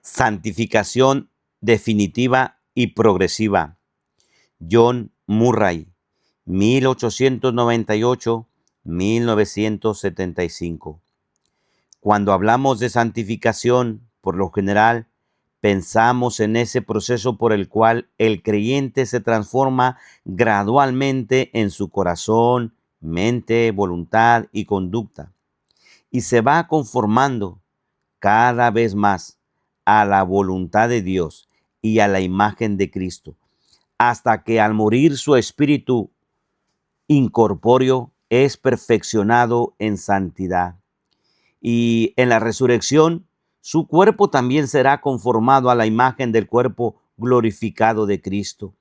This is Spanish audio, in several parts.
Santificación definitiva y progresiva. John Murray, 1898-1975. Cuando hablamos de santificación, por lo general, pensamos en ese proceso por el cual el creyente se transforma gradualmente en su corazón, mente, voluntad y conducta, y se va conformando cada vez más a la voluntad de Dios y a la imagen de Cristo, hasta que al morir su espíritu incorpóreo es perfeccionado en santidad. Y en la resurrección, su cuerpo también será conformado a la imagen del cuerpo glorificado de Cristo.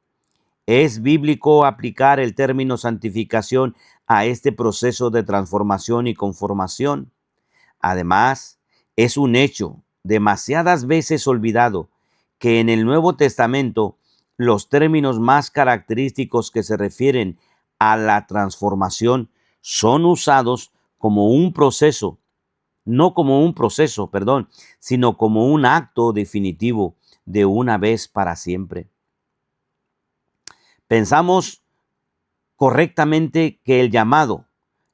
Es bíblico aplicar el término santificación a este proceso de transformación y conformación. Además, es un hecho demasiadas veces olvidado que en el Nuevo Testamento los términos más característicos que se refieren a la transformación son usados como un proceso, no como un proceso, sino como un acto definitivo de una vez para siempre. Pensamos correctamente que el llamado,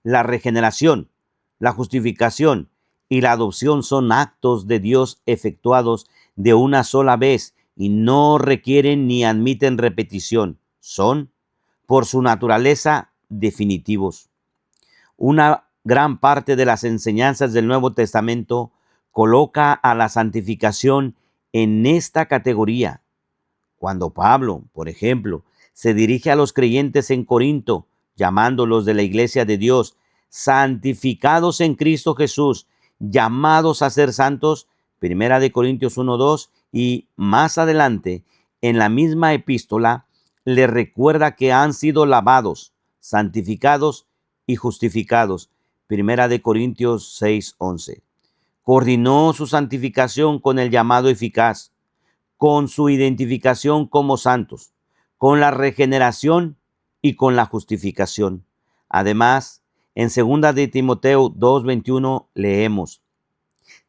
la regeneración, la justificación y la adopción son actos de Dios efectuados de una sola vez y no requieren ni admiten repetición. Son, por su naturaleza, definitivos. Una gran parte de las enseñanzas del Nuevo Testamento coloca a la santificación en esta categoría. Cuando Pablo, por ejemplo, se dirige a los creyentes en Corinto, llamándolos de la iglesia de Dios, santificados en Cristo Jesús, llamados a ser santos, 1 Corintios 1:2, y más adelante, en la misma epístola, le recuerda que han sido lavados, santificados y justificados, 1 Corintios 6:11. Coordinó su santificación con el llamado eficaz, con su identificación como santos, con la regeneración y con la justificación. Además, en 2 de Timoteo 2:21 leemos: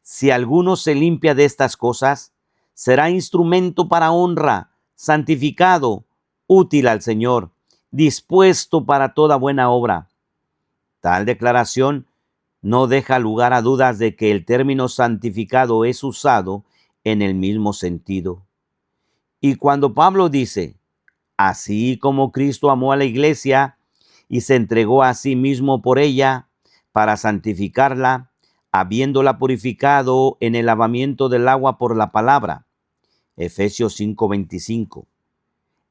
si alguno se limpia de estas cosas, será instrumento para honra, santificado, útil al Señor, dispuesto para toda buena obra. Tal declaración no deja lugar a dudas de que el término santificado es usado en el mismo sentido. Y cuando Pablo dice, así como Cristo amó a la iglesia y se entregó a sí mismo por ella para santificarla, habiéndola purificado en el lavamiento del agua por la palabra, Efesios 5:25,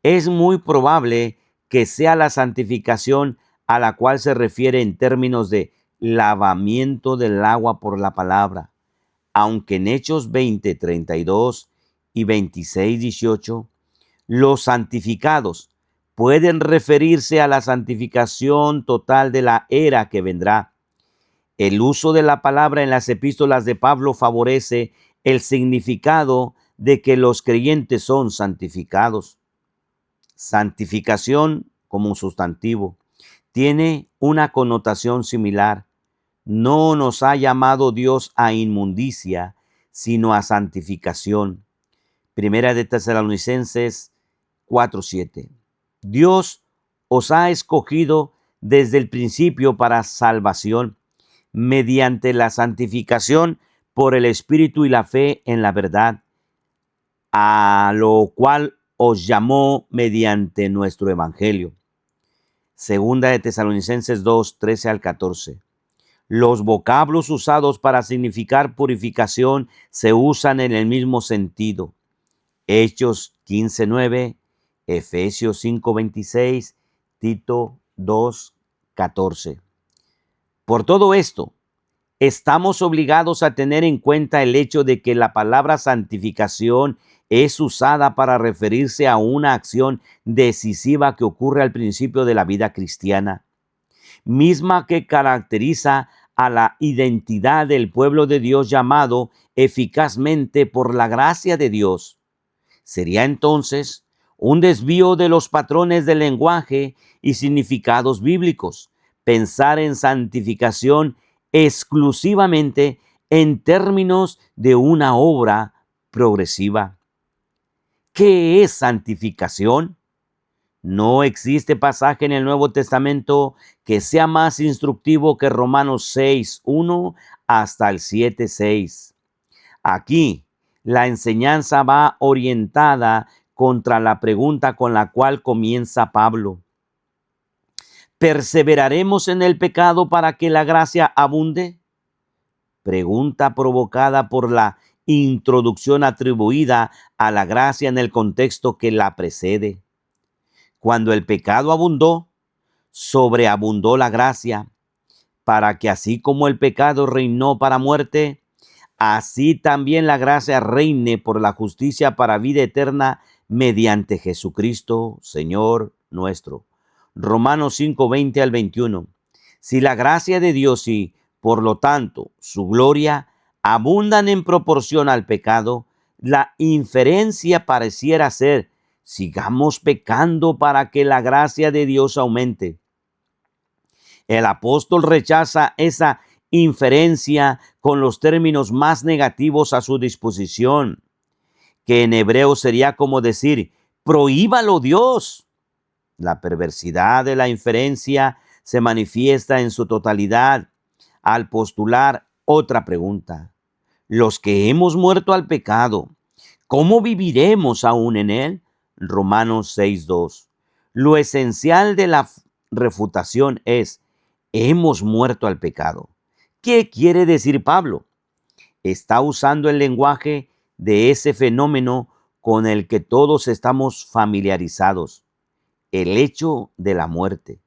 es muy probable que sea la santificación a la cual se refiere en términos de lavamiento del agua por la palabra, aunque en Hechos 20:32 y 26:18, los santificados pueden referirse a la santificación total de la era que vendrá. El uso de la palabra en las epístolas de Pablo favorece el significado de que los creyentes son santificados. Santificación como sustantivo tiene una connotación similar. No nos ha llamado Dios a inmundicia, sino a santificación. 1 de Tesalonicenses 4:7. Dios os ha escogido desde el principio para salvación, mediante la santificación por el Espíritu y la fe en la verdad, a lo cual os llamó mediante nuestro Evangelio. 2 de Tesalonicenses 2:13-14. Los vocablos usados para significar purificación se usan en el mismo sentido. Hechos 15:9, Efesios 5:26, Tito 2:14. Por todo esto, estamos obligados a tener en cuenta el hecho de que la palabra santificación es usada para referirse a una acción decisiva que ocurre al principio de la vida cristiana, misma que caracteriza a la identidad del pueblo de Dios llamado eficazmente por la gracia de Dios. Sería entonces un desvío de los patrones del lenguaje y significados bíblicos pensar en santificación exclusivamente en términos de una obra progresiva. ¿Qué es santificación? No existe pasaje en el Nuevo Testamento que sea más instructivo que Romanos 6:1 hasta el 7:6. Aquí, la enseñanza va orientada contra la pregunta con la cual comienza Pablo. ¿Perseveraremos en el pecado para que la gracia abunde? Pregunta provocada por la introducción atribuida a la gracia en el contexto que la precede. Cuando el pecado abundó, sobreabundó la gracia, para que así como el pecado reinó para muerte, así también la gracia reine por la justicia para vida eterna mediante Jesucristo, Señor nuestro. Romanos 5:20 al 21. Si la gracia de Dios y, por lo tanto, su gloria abundan en proporción al pecado, la inferencia pareciera ser: sigamos pecando para que la gracia de Dios aumente. El apóstol rechaza esa inferencia con los términos más negativos a su disposición, que en hebreo sería como decir: prohíbalo Dios. La perversidad de la inferencia se manifiesta en su totalidad al postular otra pregunta. Los que hemos muerto al pecado, ¿cómo viviremos aún en él? Romanos 6:2. Lo esencial de la refutación es: hemos muerto al pecado. ¿Qué quiere decir Pablo? Está usando el lenguaje de ese fenómeno con el que todos estamos familiarizados: el hecho de la muerte.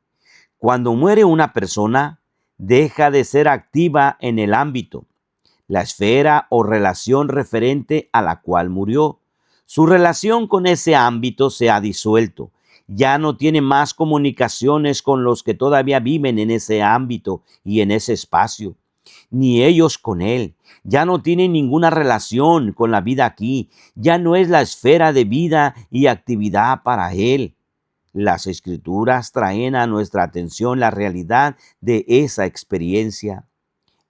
Cuando muere una persona, deja de ser activa en el ámbito, la esfera o relación referente a la cual murió. Su relación con ese ámbito se ha disuelto. Ya no tiene más comunicaciones con los que todavía viven en ese ámbito y en ese espacio, ni ellos con él. Ya no tienen ninguna relación con la vida aquí. Ya no es la esfera de vida y actividad para él. Las Escrituras traen a nuestra atención la realidad de esa experiencia.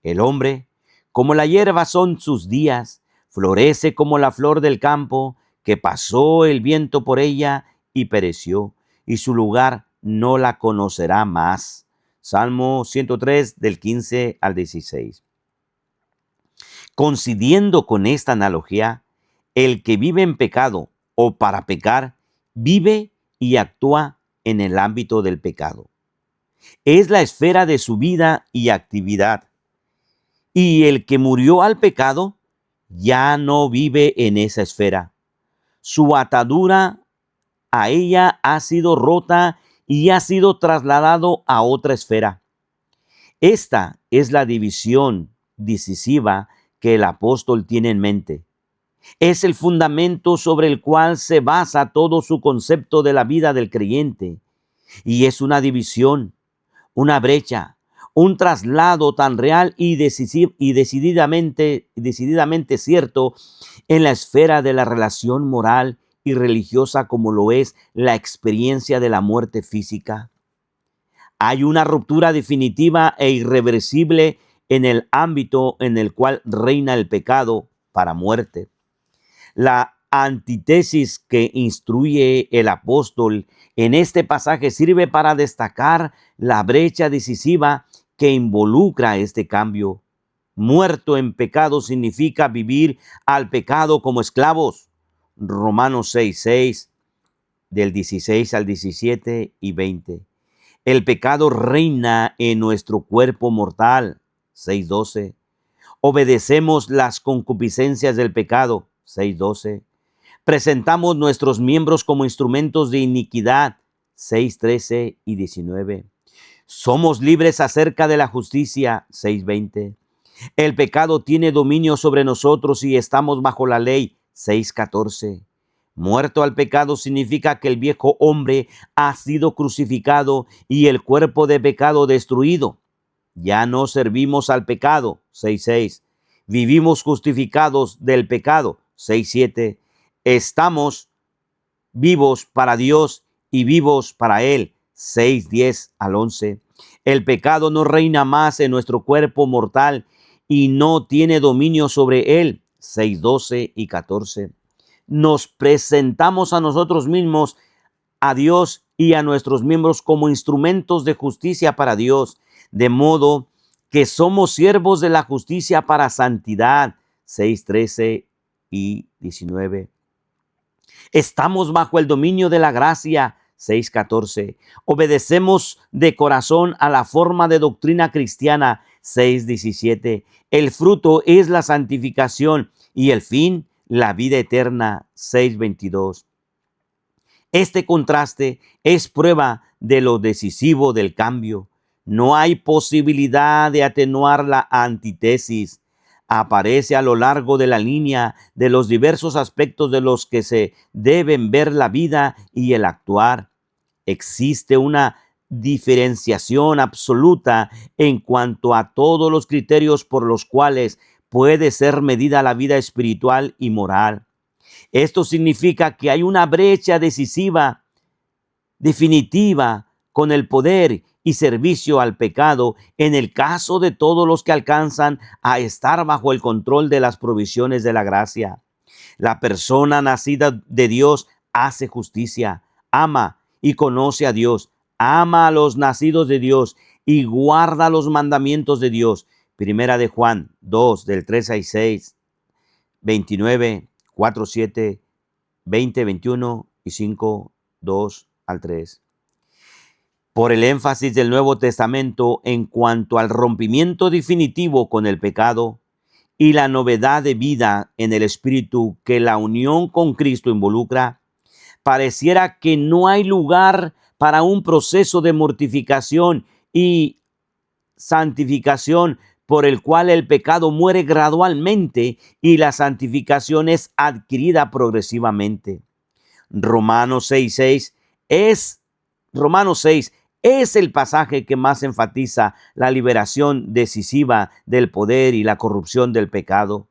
El hombre, como la hierba son sus días, florece como la flor del campo, que pasó el viento por ella y pereció, y su lugar no la conocerá más. Salmo 103, del 15 al 16. Coincidiendo con esta analogía, el que vive en pecado o para pecar, vive y actúa en el ámbito del pecado. Es la esfera de su vida y actividad. Y el que murió al pecado ya no vive en esa esfera. Su atadura a ella ha sido rota y ha sido trasladado a otra esfera. Esta es la división decisiva que el apóstol tiene en mente. Es el fundamento sobre el cual se basa todo su concepto de la vida del creyente. Y es una división, una brecha, un traslado tan real y decididamente cierto en la esfera de la relación moral y religiosa como lo es la experiencia de la muerte física. Hay una ruptura definitiva e irreversible en el ámbito en el cual reina el pecado para muerte. La antítesis que instruye el apóstol en este pasaje sirve para destacar la brecha decisiva que involucra este cambio. Muerto en pecado significa vivir al pecado como esclavos. Romanos 6:6, del 16 al 17 y 20. El pecado reina en nuestro cuerpo mortal. 6:12. Obedecemos las concupiscencias del pecado. 6:12. Presentamos nuestros miembros como instrumentos de iniquidad. 6:13 y 19. Somos libres acerca de la justicia. 6:20. El pecado tiene dominio sobre nosotros y estamos bajo la ley. 6:14. Muerto al pecado significa que el viejo hombre ha sido crucificado y el cuerpo de pecado destruido. Ya no servimos al pecado. 6:6. Vivimos justificados del pecado. 6:7. Estamos vivos para Dios y vivos para Él. 6:10 al 11. El pecado no reina más en nuestro cuerpo mortal y no tiene dominio sobre él. 6, 12 y 14. Nos presentamos a nosotros mismos, a Dios y a nuestros miembros como instrumentos de justicia para Dios, de modo que somos siervos de la justicia para santidad. 6, 13 y 19. Estamos bajo el dominio de la gracia. 6:14. Obedecemos de corazón a la forma de doctrina cristiana. 6:17. El fruto es la santificación y el fin, la vida eterna. 6:22. Este contraste es prueba de lo decisivo del cambio. No hay posibilidad de atenuar la antítesis. Aparece a lo largo de la línea de los diversos aspectos de los que se deben ver la vida y el actuar. Existe una diferenciación absoluta en cuanto a todos los criterios por los cuales puede ser medida la vida espiritual y moral. Esto significa que hay una brecha decisiva, definitiva, con el poder y servicio al pecado en el caso de todos los que alcanzan a estar bajo el control de las provisiones de la gracia. La persona nacida de Dios hace justicia, ama y conoce a Dios, ama a los nacidos de Dios y guarda los mandamientos de Dios. Primera de Juan 2, del 3 al 6, 29, 4, 7, 20, 21 y 5, 2 al 3. Por el énfasis del Nuevo Testamento en cuanto al rompimiento definitivo con el pecado y la novedad de vida en el Espíritu que la unión con Cristo involucra, pareciera que no hay lugar para un proceso de mortificación y santificación por el cual el pecado muere gradualmente y la santificación es adquirida progresivamente. Romanos 6 es el pasaje que más enfatiza la liberación decisiva del poder y la corrupción del pecado.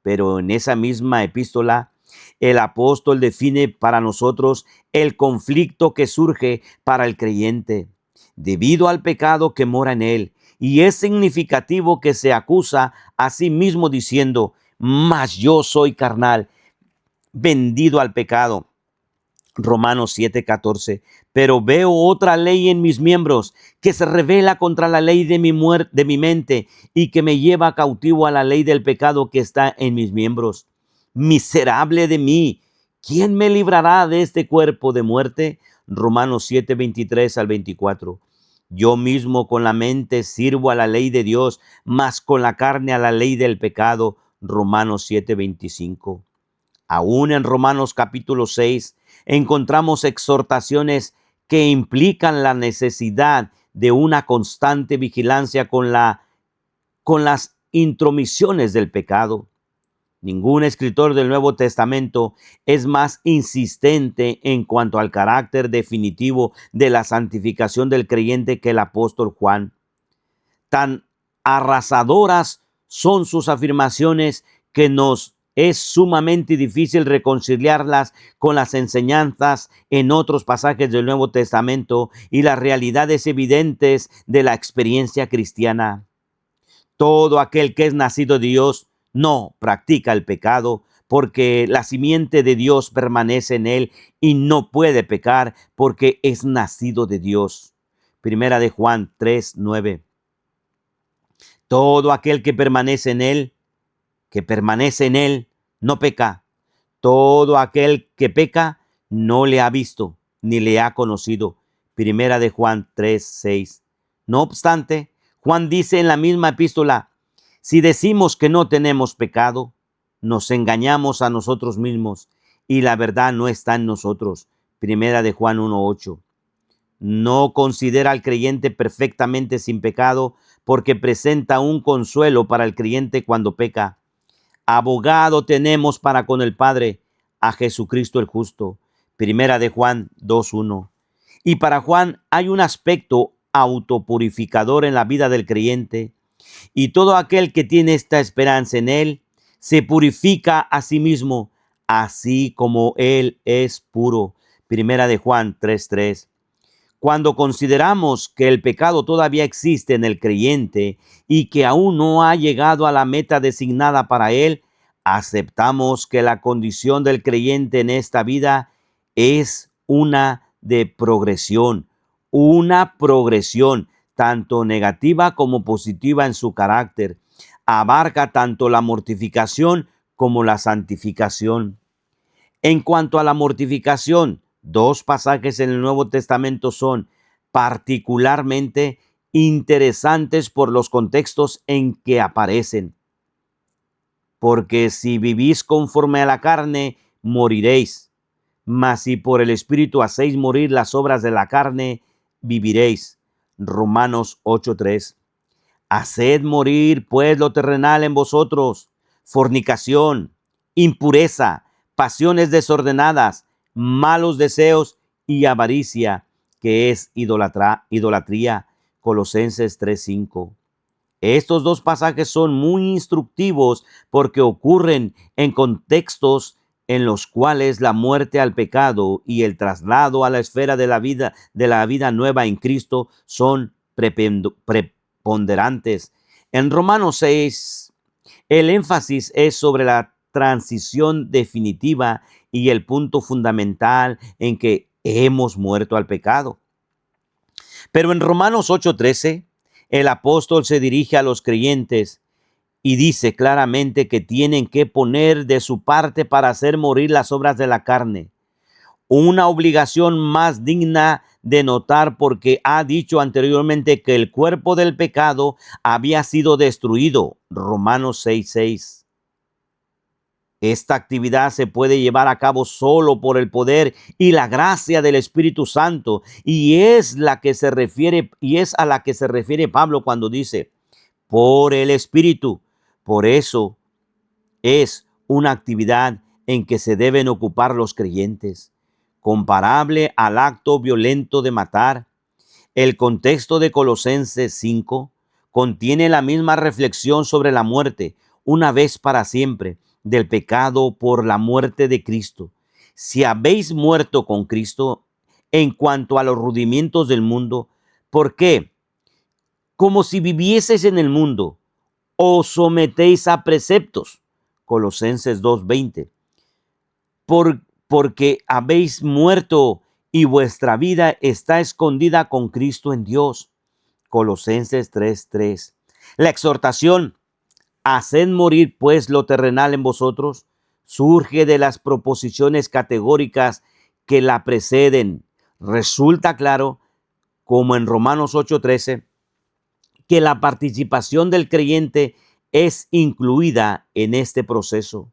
Pero en esa misma epístola, el apóstol define para nosotros el conflicto que surge para el creyente debido al pecado que mora en él. Y es significativo que se acusa a sí mismo diciendo: mas yo soy carnal, vendido al pecado. Romanos 7:14. Pero veo otra ley en mis miembros que se revela contra la ley de mi mente y que me lleva cautivo a la ley del pecado que está en mis miembros. Miserable de mí, ¿quién me librará de este cuerpo de muerte? Romanos 7:23 al 24. Yo mismo con la mente sirvo a la ley de Dios, mas con la carne a la ley del pecado. Romanos 7:25. Aún en Romanos capítulo 6 encontramos exhortaciones que implican la necesidad de una constante vigilancia con las intromisiones del pecado. Ningún escritor del Nuevo Testamento es más insistente en cuanto al carácter definitivo de la santificación del creyente que el apóstol Juan. Tan arrasadoras son sus afirmaciones que nos es sumamente difícil reconciliarlas con las enseñanzas en otros pasajes del Nuevo Testamento y las realidades evidentes de la experiencia cristiana. Todo aquel que es nacido de Dios no practica el pecado, porque la simiente de Dios permanece en él y no puede pecar porque es nacido de Dios. Primera de Juan 3:9. Todo aquel que permanece en él, no peca. Todo aquel que peca no le ha visto ni le ha conocido. Primera de Juan 3:6. No obstante, Juan dice en la misma epístola: si decimos que no tenemos pecado, nos engañamos a nosotros mismos y la verdad no está en nosotros. Primera de Juan 1:8. No considera al creyente perfectamente sin pecado porque presenta un consuelo para el creyente cuando peca. Abogado tenemos para con el Padre, a Jesucristo el justo. Primera de Juan 2:1. Y para Juan hay un aspecto autopurificador en la vida del creyente, y todo aquel que tiene esta esperanza en él se purifica a sí mismo, así como él es puro. Primera de Juan 3:3. Cuando consideramos que el pecado todavía existe en el creyente y que aún no ha llegado a la meta designada para él, aceptamos que la condición del creyente en esta vida es una progresión, tanto negativa como positiva en su carácter. Abarca tanto la mortificación como la santificación. En cuanto a la mortificación, dos pasajes en el Nuevo Testamento son particularmente interesantes por los contextos en que aparecen. Porque si vivís conforme a la carne, moriréis. Mas si por el Espíritu hacéis morir las obras de la carne, viviréis. Romanos 8:3. Haced morir pues lo terrenal en vosotros: fornicación, impureza, pasiones desordenadas, malos deseos y avaricia, que es idolatría. Colosenses 3:5. Estos dos pasajes son muy instructivos porque ocurren en contextos en los cuales la muerte al pecado y el traslado a la esfera de la vida nueva en Cristo son preponderantes. En Romanos 6, el énfasis es sobre la transición definitiva y el punto fundamental en que hemos muerto al pecado. Pero en Romanos 8:13, el apóstol se dirige a los creyentes y dice claramente que tienen que poner de su parte para hacer morir las obras de la carne. Una obligación más digna de notar porque ha dicho anteriormente que el cuerpo del pecado había sido destruido. Romanos 6:6. Esta actividad se puede llevar a cabo solo por el poder y la gracia del Espíritu Santo, y es a la que se refiere Pablo cuando dice por el Espíritu. Por eso es una actividad en que se deben ocupar los creyentes, comparable al acto violento de matar. El contexto de Colosenses 5 contiene la misma reflexión sobre la muerte, una vez para siempre, del pecado por la muerte de Cristo. Si habéis muerto con Cristo en cuanto a los rudimientos del mundo, ¿por qué? Como si vivieseis en el mundo, os sometéis a preceptos. Colosenses 2:20. Porque habéis muerto y vuestra vida está escondida con Cristo en Dios. Colosenses 3:3. La exhortación, haced morir pues lo terrenal en vosotros, surge de las proposiciones categóricas que la preceden. Resulta claro, como en Romanos 8:13, que la participación del creyente es incluida en este proceso.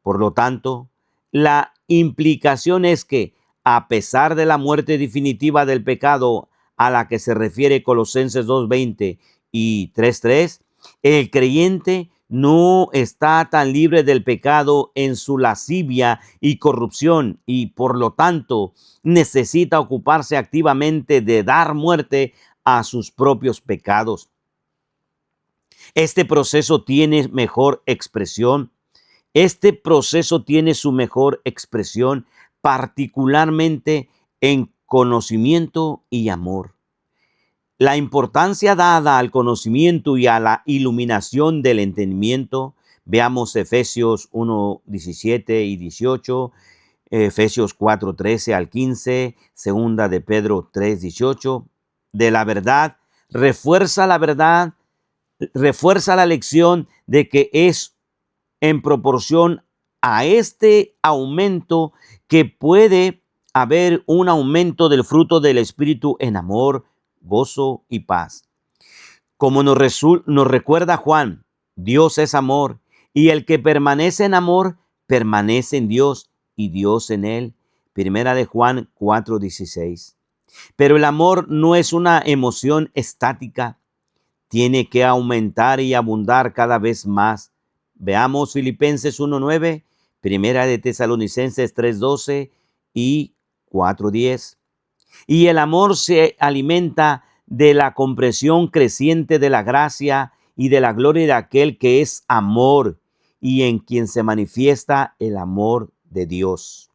Por lo tanto, la implicación es que, a pesar de la muerte definitiva del pecado a la que se refiere Colosenses 2:20 y 3:3, el creyente no está tan libre del pecado en su lascivia y corrupción, y por lo tanto necesita ocuparse activamente de dar muerte a sus propios pecados. Este proceso tiene su mejor expresión particularmente en conocimiento y amor. La importancia dada al conocimiento y a la iluminación del entendimiento, veamos Efesios 1:17 y 18, Efesios 4:13 al 15, segunda de Pedro 3:18, de la verdad, refuerza la lección de que es en proporción a este aumento que puede haber un aumento del fruto del Espíritu en amor, gozo y paz. Como nos recuerda Juan, Dios es amor, y el que permanece en amor, permanece en Dios y Dios en él. Primera de Juan 4:16. Pero el amor no es una emoción estática, tiene que aumentar y abundar cada vez más. Veamos Filipenses 1:9, Primera de Tesalonicenses 3:12 y 4:10. Y el amor se alimenta de la comprensión creciente de la gracia y de la gloria de aquel que es amor y en quien se manifiesta el amor de Dios.